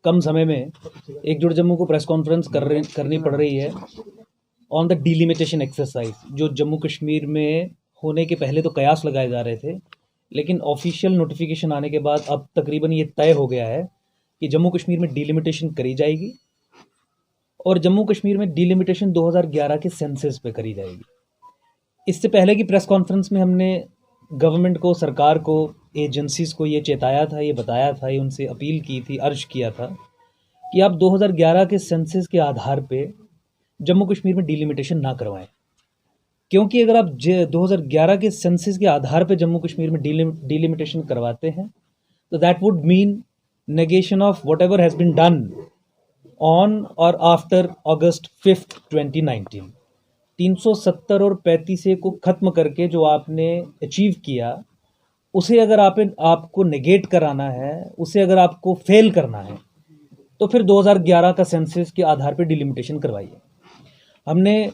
कम समय में एकजुट जम्मू को प्रेस कॉन्फ्रेंस करनी पड़ रही है ऑन द डिलिमिटेशन एक्सरसाइज, जो जम्मू कश्मीर में होने के पहले तो कयास लगाए जा रहे थे, लेकिन ऑफिशियल नोटिफिकेशन आने के बाद अब तकरीबन ये तय हो गया है कि जम्मू कश्मीर में डिलिमिटेशन करी जाएगी और जम्मू कश्मीर में डिलिमिटेशन 2011 के सेंसस पे करी जाएगी। इससे पहले की प्रेस कॉन्फ्रेंस में हमने गवर्नमेंट को, सरकार को, एजेंसीज को ये चेताया था, ये बताया था, ये उनसे अपील की थी, अर्ज किया था कि आप 2011 के सेंसस के आधार पे जम्मू कश्मीर में डिलिमिटेशन ना करवाएं, क्योंकि अगर आप 2011 के सेंसस के आधार पे जम्मू कश्मीर में डिलिमिटेशन करवाते हैं तो that would mean negation of what ever has been done on और आफ्टर अगस्त 5, 2019। 370 और 35A को ख़त्म करके जो आपने अचीव किया, उसे अगर आपको नेगेट कराना है, उसे अगर आपको फेल करना है, तो फिर 2011 का सेंसस के आधार पर डिलिमिटेशन करवाइए। हमने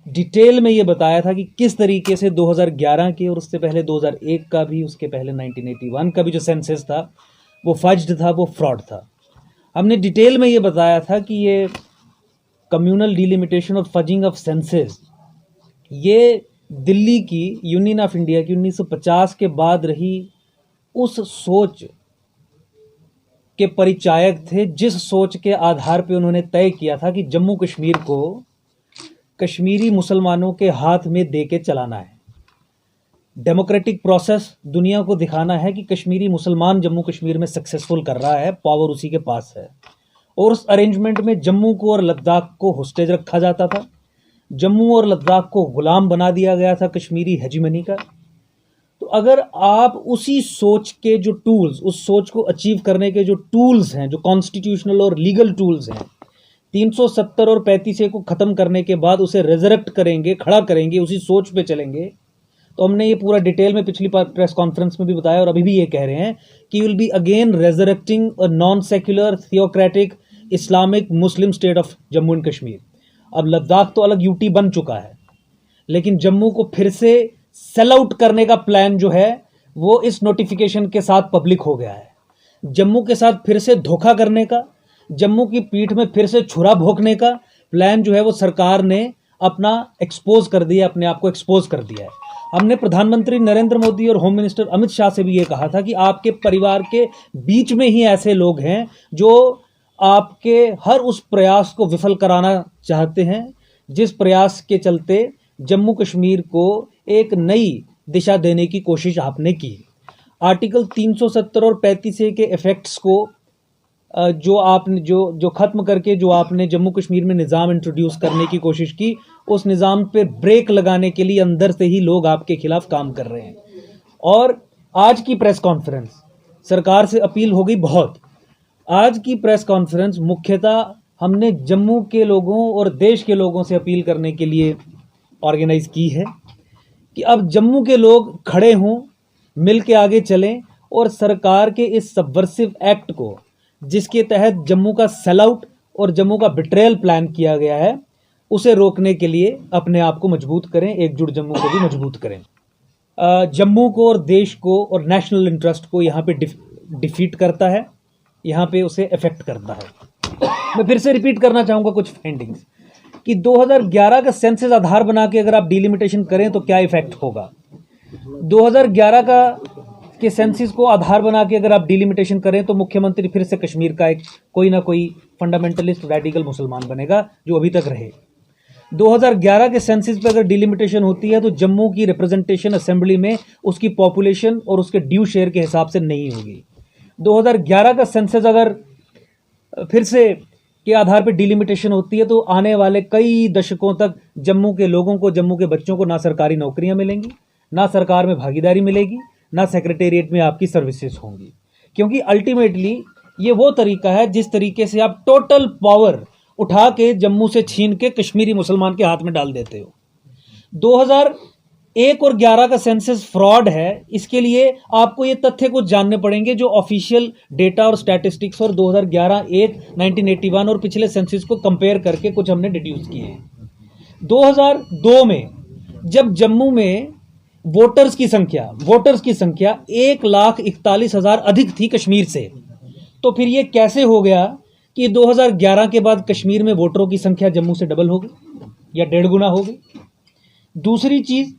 डिटेल में ये बताया था कि किस तरीके से 2011 के और उससे पहले 2001 का भी, उसके पहले 1981 का भी जो सेंसस था वो फज्ड था, वो फ्रॉड था। हमने डिटेल में ये बताया था कि ये कम्युनल डिलिमिटेशन और फजिंग ऑफ सेंसस ये दिल्ली की, यूनियन ऑफ इंडिया की 1950 के बाद रही उस सोच के परिचायक थे, जिस सोच के आधार पे उन्होंने तय किया था कि जम्मू कश्मीर को कश्मीरी मुसलमानों के हाथ में दे के चलाना है। डेमोक्रेटिक प्रोसेस दुनिया को दिखाना है कि कश्मीरी मुसलमान जम्मू कश्मीर में सक्सेसफुल कर रहा है, पावर उसी के पास है। और उस अरेंजमेंट में जम्मू को और लद्दाख को होस्टेज रखा जाता था, जम्मू और लद्दाख को गुलाम बना दिया गया था कश्मीरी हेजीमनी का। तो अगर आप उसी सोच के जो टूल्स, उस सोच को अचीव करने के जो टूल्स हैं, जो कॉन्स्टिट्यूशनल और लीगल टूल्स हैं, 370 और 35A को ख़त्म करने के बाद उसे रेजरेक्ट करेंगे, खड़ा करेंगे, उसी सोच पे चलेंगे, तो हमने ये पूरा डिटेल में पिछली प्रेस कॉन्फ्रेंस में भी बताया और अभी भी ये कह रहे हैं कि will be again resurrecting a non secular theocratic Islamic Muslim state of Jammu and Kashmir. अब लद्दाख तो अलग यूटी बन चुका है, लेकिन जम्मू को फिर से सेल आउट करने का प्लान जो है वो इस नोटिफिकेशन के साथ पब्लिक हो गया है। जम्मू के साथ फिर से धोखा करने का, जम्मू की पीठ में फिर से छुरा भोंकने का प्लान जो है वो सरकार ने अपना एक्सपोज कर दिया, अपने आप को एक्सपोज कर दिया है। हमने प्रधानमंत्री नरेंद्र मोदी और होम मिनिस्टर अमित शाह से भी ये कहा था कि आपके परिवार के बीच में ही ऐसे लोग हैं जो आपके हर उस प्रयास को विफल कराना चाहते हैं, जिस प्रयास के चलते जम्मू कश्मीर को एक नई दिशा देने की कोशिश आपने की। आर्टिकल 370 और 35A के इफेक्ट्स को जो आपने जो खत्म करके जो आपने जम्मू कश्मीर में निज़ाम इंट्रोड्यूस करने की कोशिश की, उस निज़ाम पे ब्रेक लगाने के लिए अंदर से ही लोग आपके खिलाफ काम कर रहे हैं। और आज की प्रेस कॉन्फ्रेंस, सरकार से अपील हो गई बहुत। आज की प्रेस कॉन्फ्रेंस मुख्यतः हमने जम्मू के लोगों और देश के लोगों से अपील करने के लिए ऑर्गेनाइज की है कि अब जम्मू के लोग खड़े हों, मिल के आगे चलें और सरकार के इस सबवर्सिव एक्ट को, जिसके तहत जम्मू का सेल आउट और जम्मू का बिट्रेयल प्लान किया गया है, उसे रोकने के लिए अपने आप को मजबूत करें, एकजुट जम्मू को भी मजबूत करें। जम्मू को और देश को और नेशनल इंटरेस्ट को यहाँ पे डिफीट करता है, यहाँ पे उसे इफेक्ट करता है। मैं फिर से रिपीट करना चाहूँगा कुछ फाइंडिंग्स कि 2011 का सेंसस आधार बना के अगर आप डिलिमिटेशन करें तो क्या इफेक्ट होगा। 2011 के सेंसस को आधार बना के अगर आप डिलिमिटेशन करें तो मुख्यमंत्री फिर से कश्मीर का एक कोई ना कोई फंडामेंटलिस्ट रेडिकल मुसलमान बनेगा, जो अभी तक रहे। 2011 के सेंसस पे अगर डिलिमिटेशन होती है तो जम्मू की रिप्रेजेंटेशन असेंबली में उसकी पॉपुलेशन और उसके ड्यू शेयर के हिसाब से नहीं होगी। 2011 का सेंसस अगर फिर से के आधार पर डिलिमिटेशन होती है तो आने वाले कई दशकों तक जम्मू के लोगों को, जम्मू के बच्चों को ना सरकारी नौकरियां मिलेंगी, ना सरकार में भागीदारी मिलेगी, ना सेक्रेटेरिएट में आपकी सर्विसेज होंगी। क्योंकि अल्टीमेटली ये वो तरीका है जिस तरीके से आप टोटल पावर उठा के जम्मू से छीन के कश्मीरी मुसलमान के हाथ में डाल देते हो। 2001 और 11 का सेंसस फ्रॉड है, इसके लिए आपको ये तथ्य कुछ जानने पड़ेंगे जो ऑफिशियल डेटा और स्टैटिस्टिक्स और 2011, 1, 1981 और पिछले सेंसस को कंपेयर करके कुछ हमने डिड्यूस किए हैं। 2002 में जब जम्मू में वोटर्स की संख्या 1,41,000 अधिक थी कश्मीर से, तो फिर ये कैसे हो गया कि 2011 के बाद कश्मीर में वोटरों की संख्या जम्मू से डबल हो गई या 1.5 गुना हो गई? दूसरी चीज,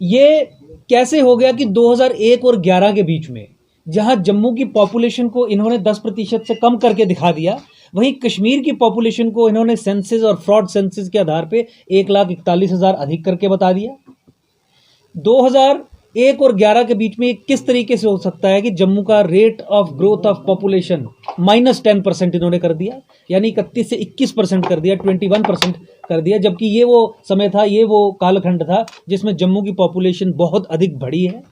ये कैसे हो गया कि 2001 और 11 के बीच में जहां जम्मू की पॉपुलेशन को इन्होंने 10% से कम करके दिखा दिया, वहीं कश्मीर की पॉपुलेशन को इन्होंने सेंसस और फ्रॉड सेंसस के आधार पे 1,41,000 अधिक करके बता दिया। 2001 और 11 के बीच में किस तरीके से हो सकता है कि जम्मू का rate of growth of population -10% इन्होंने कर दिया, यानी 31 से 21% कर दिया, 21% कर दिया, जबकि ये वो समय था, ये वो कालखंड था जिसमें जम्मू की पॉपुलेशन बहुत अधिक बढ़ी है।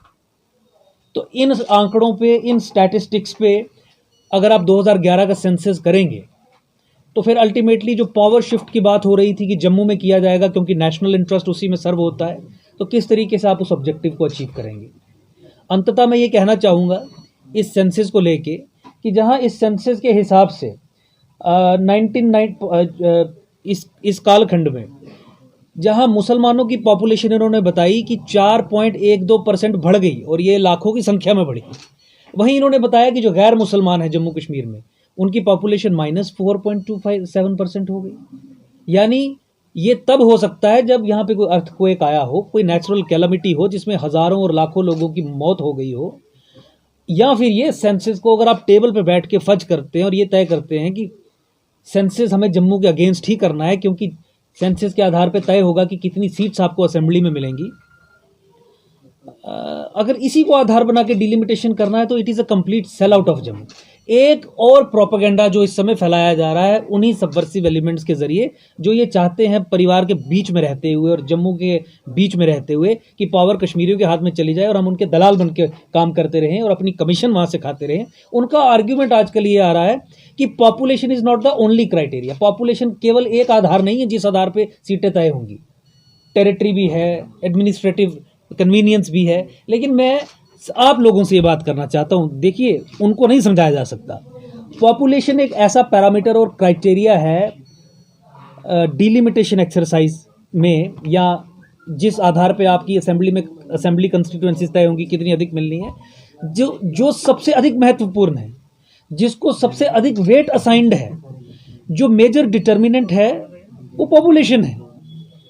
तो इन आंकड़ों पे, इन स्टैटिस्टिक्स पे अगर आप 2011 का सेंसस करेंगे तो फिर अल्टीमेटली जो पावर शिफ्ट की बात हो रही थी कि जम्मू में किया जाएगा क्योंकि नेशनल इंटरेस्ट उसी में सर्व होता है, तो किस तरीके से आप उस ऑब्जेक्टिव को अचीव करेंगे? अंततः मैं ये कहना चाहूँगा इस सेंसस को लेके कि जहाँ इस सेंसस के हिसाब से 19 इस कालखंड में जहाँ मुसलमानों की पॉपुलेशन इन्होंने बताई कि 4.12% बढ़ गई और ये लाखों की संख्या में बढ़ी, वहीं इन्होंने बताया कि जो गैर मुसलमान है जम्मू कश्मीर में उनकी पॉपुलेशन -4.27% हो गई। यानी ये तब हो सकता है जब यहाँ पे कोई अर्थक्वेक आया हो, कोई नेचुरल कैलामिटी हो जिसमें हजारों और लाखों लोगों की मौत हो गई हो, या फिर ये सेंसस को अगर आप टेबल पे बैठ के फज करते हैं और ये तय करते हैं कि सेंसस हमें जम्मू के अगेंस्ट ही करना है क्योंकि सेंसस के आधार पे तय होगा कि कितनी सीट्स आपको असेंबली में मिलेंगी, अगर इसी को आधार बना के डिलिमिटेशन करना है तो it is a complete sell out of Jammu. एक और प्रोपेगेंडा जो इस समय फैलाया जा रहा है उन्हीं सबवर्सिव एलिमेंट्स के जरिए, जो ये चाहते हैं परिवार के बीच में रहते हुए और जम्मू के बीच में रहते हुए कि पावर कश्मीरियों के हाथ में चली जाए और हम उनके दलाल बन के काम करते रहें और अपनी कमीशन वहां से खाते रहें। उनका आर्ग्यूमेंट आजकल ये आ रहा है कि population is not the only criteria, population केवल एक आधार नहीं है जिस आधार पर सीटें तय होंगी, टेरिटरी भी है, एडमिनिस्ट्रेटिव कन्वीनियंस भी है। लेकिन मैं आप लोगों से ये बात करना चाहता हूं, देखिए उनको नहीं समझाया जा सकता, पॉपुलेशन एक ऐसा पैरामीटर और क्राइटेरिया है डिलिमिटेशन एक्सरसाइज में, या जिस आधार पे आपकी असेंबली कंस्टिट्यूएंसीज तय होंगी कितनी अधिक मिलनी है, जो सबसे अधिक महत्वपूर्ण है, जिसको सबसे अधिक वेट असाइंड है, जो मेजर डिटर्मिनेंट है वो पॉपुलेशन है,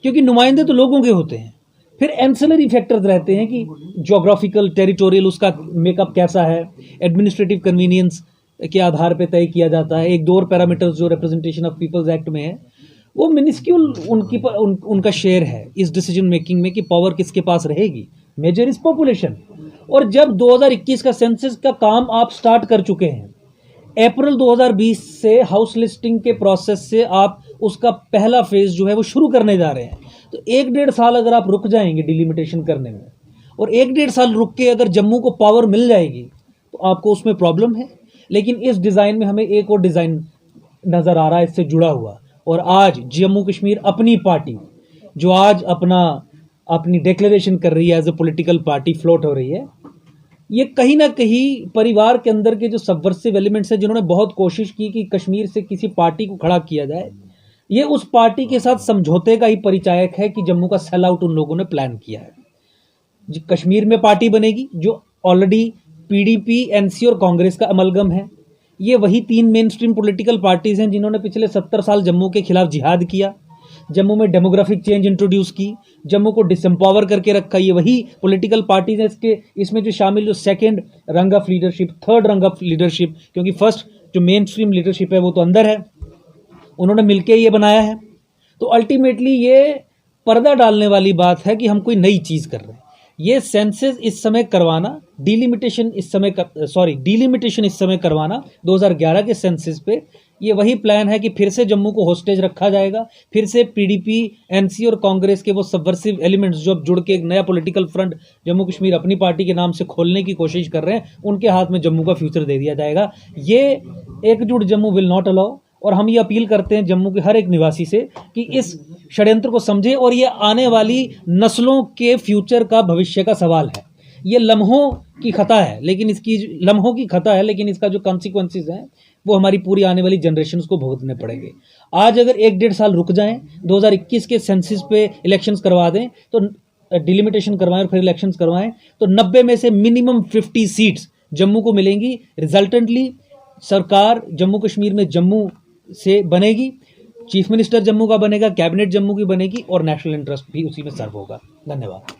क्योंकि नुमाइंदे तो लोगों के होते हैं। फिर एंसिलरी फैक्टर्स रहते हैं कि ज्योग्राफिकल, टेरिटोरियल उसका मेकअप कैसा है, एडमिनिस्ट्रेटिव कन्वीनियंस के आधार पे तय किया जाता है। एक दो और पैरामीटर्स जो रिप्रेजेंटेशन ऑफ पीपल्स एक्ट में है, वो मिनिस्क्यूल उनका शेयर है इस डिसीजन मेकिंग में कि पावर किसके पास रहेगी। Major is population. और जब 2021 का सेंसस का काम आप स्टार्ट कर चुके हैं, अप्रैल 2020 से हाउस लिस्टिंग के प्रोसेस से आप उसका पहला फेज जो है वो शुरू करने जा रहे हैं, तो 1-1.5 साल अगर आप रुक जाएंगे डिलिमिटेशन करने में, और 1-1.5 साल रुक के अगर जम्मू को पावर मिल जाएगी तो आपको उसमें प्रॉब्लम है। लेकिन इस डिज़ाइन में हमें एक और डिज़ाइन नज़र आ रहा है इससे जुड़ा हुआ, और आज जम्मू कश्मीर अपनी पार्टी जो आज अपनी डिक्लेरेशन कर रही है as a political party float हो रही है, ये कहीं ना कहीं परिवार के अंदर के जो सबवर्सिव एलिमेंट्स हैं जिन्होंने बहुत कोशिश की कि कश्मीर से किसी पार्टी को खड़ा किया जाए, ये उस पार्टी के साथ समझौते का ही परिचायक है कि जम्मू का सेल आउट उन लोगों ने प्लान किया है। कश्मीर में पार्टी बनेगी जो ऑलरेडी पीडीपी, एनसी और कांग्रेस का अमलगम है। ये वही 3 मेन स्ट्रीम पॉलिटिकल पार्टीज हैं जिन्होंने पिछले 70 साल जम्मू के खिलाफ जिहाद किया, जम्मू में डेमोग्राफिक चेंज इंट्रोड्यूस की, जम्मू को डिसएम्पावर करके रखा। ये वही पॉलिटिकल पार्टीज हैं। इसमें जो शामिल, जो सेकंड रंग ऑफ लीडरशिप, थर्ड रंग ऑफ लीडरशिप, क्योंकि फर्स्ट जो मेन स्ट्रीम लीडरशिप है वो तो अंदर है, उन्होंने मिलकर ये बनाया है। तो अल्टीमेटली ये पर्दा डालने वाली बात है कि हम कोई नई चीज़ कर रहे हैं। ये सेंसस इस समय करवाना, डिलिमिटेशन इस समय करवाना 2011 के सेंसस पे, ये वही प्लान है कि फिर से जम्मू को होस्टेज रखा जाएगा, फिर से पीडीपी, एनसी और कांग्रेस के वो सबवर्सिव एलिमेंट्स जो अब जुड़ के एक नया पॉलिटिकल फ्रंट जम्मू कश्मीर अपनी पार्टी के नाम से खोलने की कोशिश कर रहे हैं, उनके हाथ में जम्मू का फ्यूचर दे दिया जाएगा। ये एकजुट जम्मू विल नॉट अलाउ। और हम ये अपील करते हैं जम्मू के हर एक निवासी से कि इस षड्यंत्र को समझे, और ये आने वाली नस्लों के फ्यूचर का, भविष्य का सवाल है। ये लम्हों की खता है, लेकिन इसका जो कॉन्सिक्वेंसेज हैं वो हमारी पूरी आने वाली जनरेशन्स को भुगतने पड़ेंगे। आज अगर 1-1.5 साल रुक जाएं, 2021 के सेंसस पे इलेक्शंस करवा दें, तो डिलिमिटेशन करवाएं और फिर इलेक्शंस करवाएं, तो 90 में से मिनिमम 50 सीट्स जम्मू को मिलेंगी। रिजल्टेंटली सरकार जम्मू कश्मीर में जम्मू से बनेगी, चीफ मिनिस्टर जम्मू का बनेगा, कैबिनेट जम्मू की बनेगी और नेशनल इंटरेस्ट भी उसी में सर्व होगा। धन्यवाद।